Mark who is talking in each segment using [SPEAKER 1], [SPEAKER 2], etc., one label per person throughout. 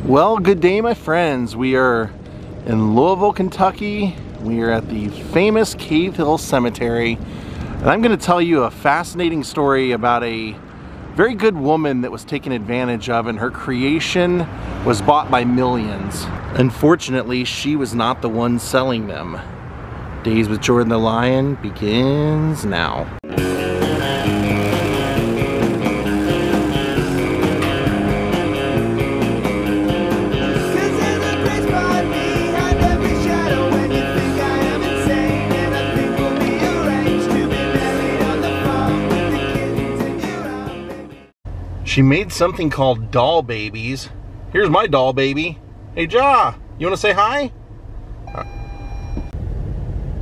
[SPEAKER 1] Well, good day, my friends. We are in Louisville, Kentucky. We are at the famous Cave Hill Cemetery, and I'm going to tell you a fascinating story about a very good woman that was taken advantage of, and her creation was bought by millions. Unfortunately, she was not the one selling them. Daze with Jordan the Lion begins now. She made something called doll babies. Here's my doll baby. Hey, Ja, you want to say hi?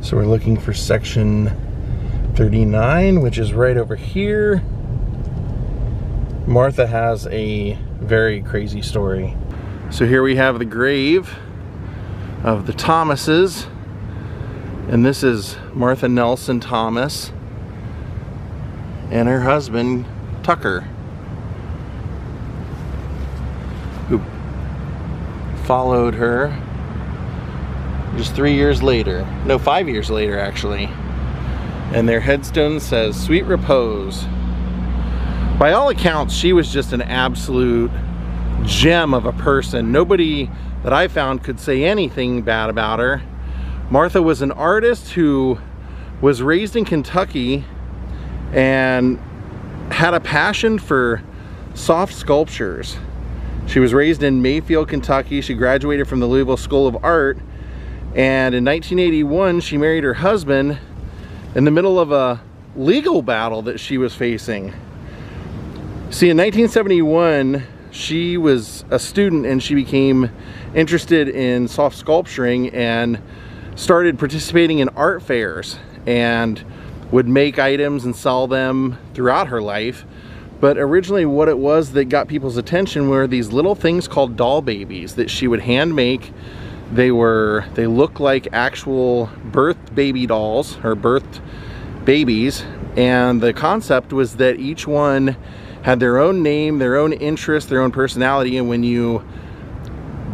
[SPEAKER 1] So we're looking for section 39, which is right over here. Martha has a very crazy story. So here we have the grave of the Thomases, and this is Martha Nelson Thomas and her husband Tucker, who followed her just 3 years later. No, 5 years later, actually. And their headstone says, "Sweet repose." By all accounts, she was just an absolute gem of a person. Nobody that I found could say anything bad about her. Martha was an artist who was raised in Kentucky and had a passion for soft sculptures. She was raised in Mayfield, Kentucky. She graduated from the Louisville School of Art, and in 1981 she married her husband in the middle of a legal battle that she was facing. See, in 1971 she was a student and she became interested in soft sculpturing and started participating in art fairs and would make items and sell them throughout her life. But originally what it was that got people's attention were these little things called doll babies that she would hand make. They look like actual birthed baby dolls, or birthed babies, and the concept was that each one had their own name, their own interest, their own personality, and when you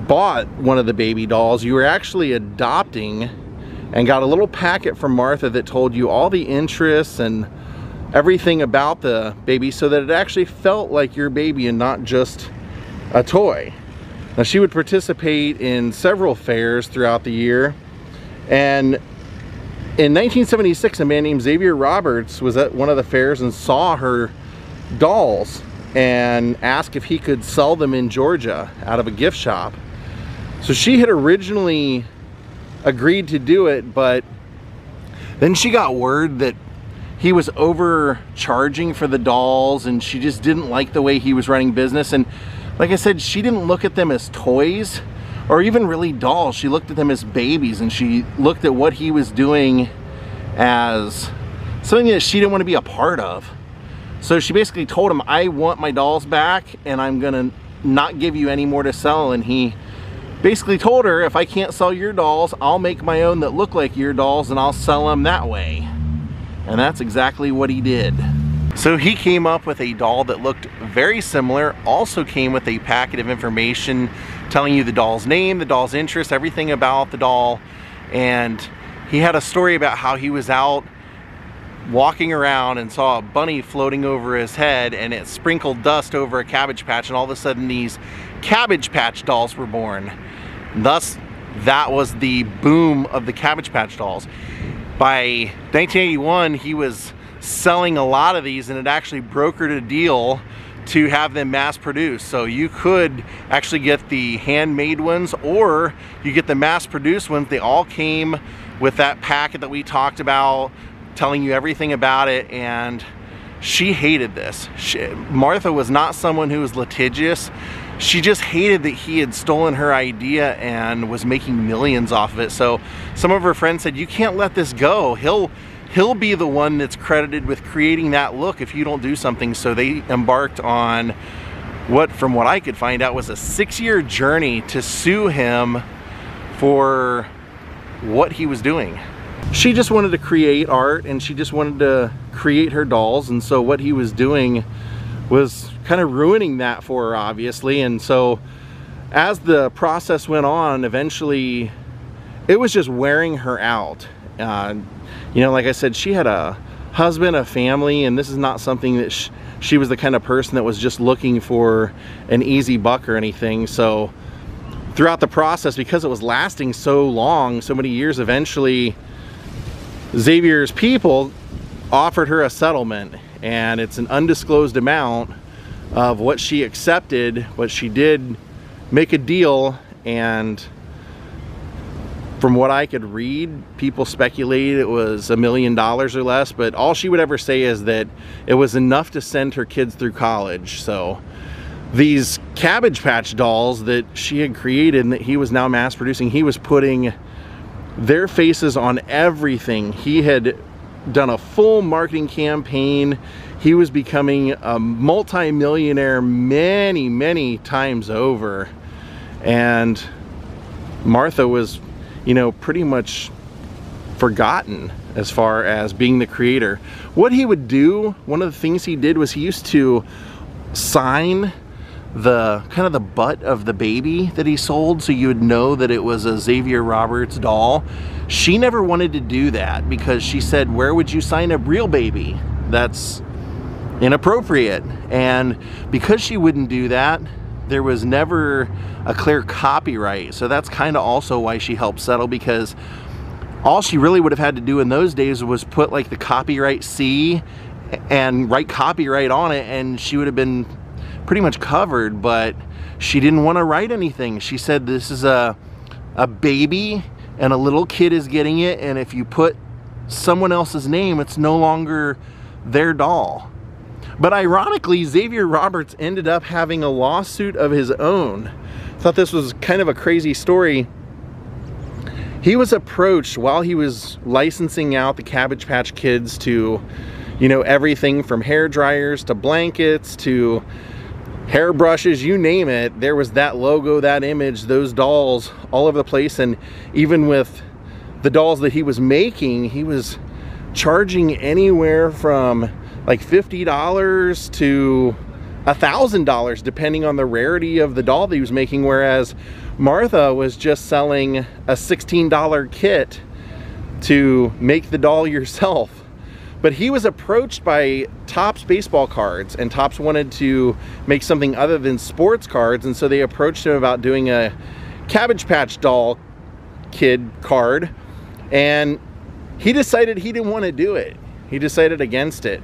[SPEAKER 1] bought one of the baby dolls, you were actually adopting and got a little packet from Martha that told you all the interests and everything about the baby, so that it actually felt like your baby and not just a toy. Now, she would participate in several fairs throughout the year, and in 1976 a man named Xavier Roberts was at one of the fairs and saw her dolls and asked if he could sell them in Georgia out of a gift shop. So she had originally agreed to do it, but then she got word that he was overcharging for the dolls, and she just didn't like the way he was running business. And like I said, she didn't look at them as toys or even really dolls. She looked at them as babies, and she looked at what he was doing as something that she didn't want to be a part of. So she basically told him, "I want my dolls back, and I'm gonna not give you any more to sell." And he basically told her, "If I can't sell your dolls, I'll make my own that look like your dolls, and I'll sell them that way." And that's exactly what he did. So he came up with a doll that looked very similar, also came with a packet of information telling you the doll's name, the doll's interest, everything about the doll. And he had a story about how he was out walking around and saw a bunny floating over his head, and it sprinkled dust over a Cabbage Patch, and all of a sudden these Cabbage Patch dolls were born. Thus, that was the boom of the Cabbage Patch dolls. By 1981, he was selling a lot of these, and it actually brokered a deal to have them mass produced. So you could actually get the handmade ones, or you get the mass produced ones. They all came with that packet that we talked about, telling you everything about it. And she hated this. Martha was not someone who was litigious. She just hated that he had stolen her idea and was making millions off of it. So some of her friends said, "You can't let this go. He'll be the one that's credited with creating that look if you don't do something." So they embarked on what, from what I could find out, was a 6-year journey to sue him for what he was doing. She just wanted to create art, and she just wanted to create her dolls, and so what he was doing was kind of ruining that for her, obviously. And so as the process went on, eventually it was just wearing her out. You know, like I said, she had a husband, a family, and this is not something that she was the kind of person that was just looking for an easy buck or anything. So throughout the process, because it was lasting so long, so many years, eventually Xavier's people offered her a settlement, and it's an undisclosed amount of what she accepted, but she did make a deal. And from what I could read, people speculate it was $1 million or less, but all she would ever say is that it was enough to send her kids through college. So these Cabbage Patch dolls that she had created and that he was now mass producing, he was putting their faces on everything. He had done a full marketing campaign. He was becoming a multi-millionaire many times over. And Martha was, you know, pretty much forgotten as far as being the creator. What he would do, one of the things he did was he used to sign the kind of the butt of the baby that he sold, so you would know that it was a Xavier Roberts doll. She never wanted to do that because she said, where would you sign a real baby? That's inappropriate. And because she wouldn't do that, there was never a clear copyright. So that's kind of also why she helped settle, because all she really would have had to do in those days was put like the copyright C and write copyright on it, and she would have been pretty much covered. But she didn't want to write anything. She said, this is a baby and a little kid is getting it, and if you put someone else's name, it's no longer their doll. But ironically, Xavier Roberts ended up having a lawsuit of his own. I thought this was kind of a crazy story. He was approached while he was licensing out the Cabbage Patch Kids to, you know, everything from hair dryers to blankets to hairbrushes, you name it. There was that logo, that image, those dolls all over the place. And even with the dolls that he was making, he was charging anywhere from like $50 to $1,000 depending on the rarity of the doll that he was making, whereas Martha was just selling a $16 kit to make the doll yourself. But he was approached by Topps baseball cards, and Topps wanted to make something other than sports cards, and so they approached him about doing a Cabbage Patch doll kid card, and he decided he didn't want to do it. He decided against it.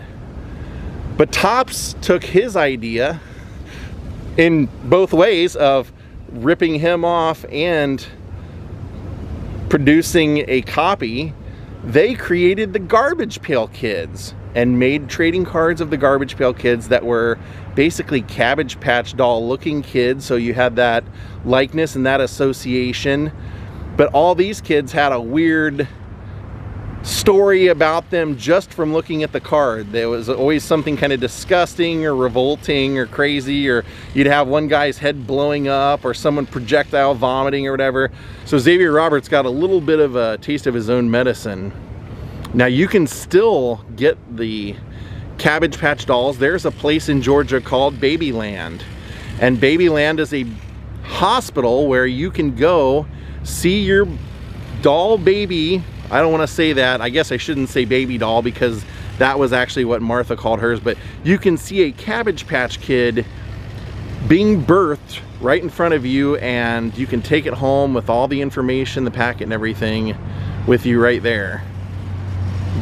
[SPEAKER 1] But Topps took his idea in both ways of ripping him off and producing a copy. They created the Garbage Pail Kids and made trading cards of the Garbage Pail Kids that were basically Cabbage Patch doll looking kids, so you had that likeness and that association. But all these kids had a weird story about them just from looking at the card. There was always something kind of disgusting or revolting or crazy, or you'd have one guy's head blowing up or someone projectile vomiting or whatever. So Xavier Roberts got a little bit of a taste of his own medicine. Now you can still get the Cabbage Patch dolls. There's a place in Georgia called Babyland, and Babyland is a hospital where you can go see your doll baby. I don't want to say that. I guess I shouldn't say baby doll, because that was actually what Martha called hers. But you can see a Cabbage Patch Kid being birthed right in front of you, and you can take it home with all the information, the packet and everything with you right there.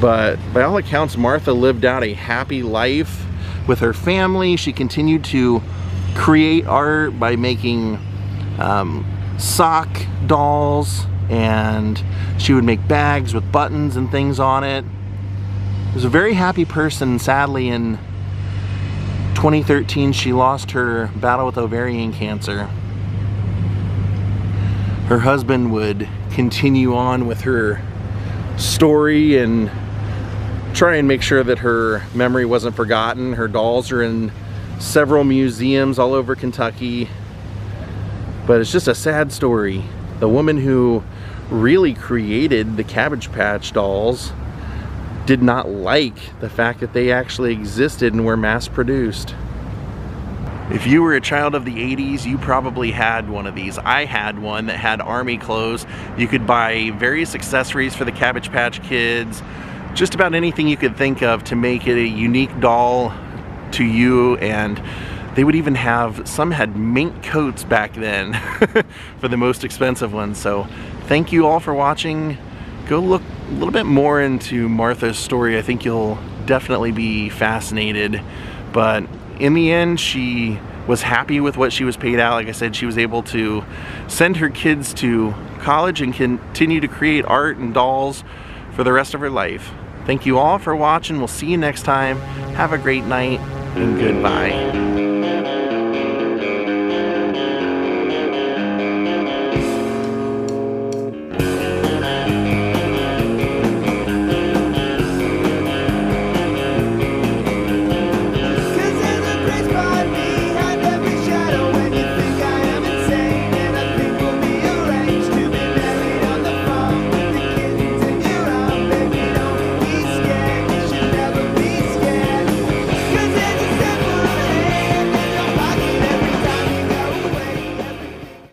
[SPEAKER 1] But by all accounts, Martha lived out a happy life with her family. She continued to create art by making sock dolls, and she would make bags with buttons and things on it. She was a very happy person. Sadly, in 2013, she lost her battle with ovarian cancer. Her husband would continue on with her story and try and make sure that her memory wasn't forgotten. Her dolls are in several museums all over Kentucky. But it's just a sad story. The woman who really created the Cabbage Patch dolls did not like the fact that they actually existed and were mass produced. If you were a child of the 80s, you probably had one of these. I had one that had army clothes. You could buy various accessories for the Cabbage Patch Kids, just about anything you could think of to make it a unique doll to you. And they would even have, some had mink coats back then for the most expensive ones. So thank you all for watching. Go look a little bit more into Martha's story. I think you'll definitely be fascinated. But in the end, she was happy with what she was paid out. Like I said, she was able to send her kids to college and continue to create art and dolls for the rest of her life. Thank you all for watching. We'll see you next time. Have a great night and goodbye.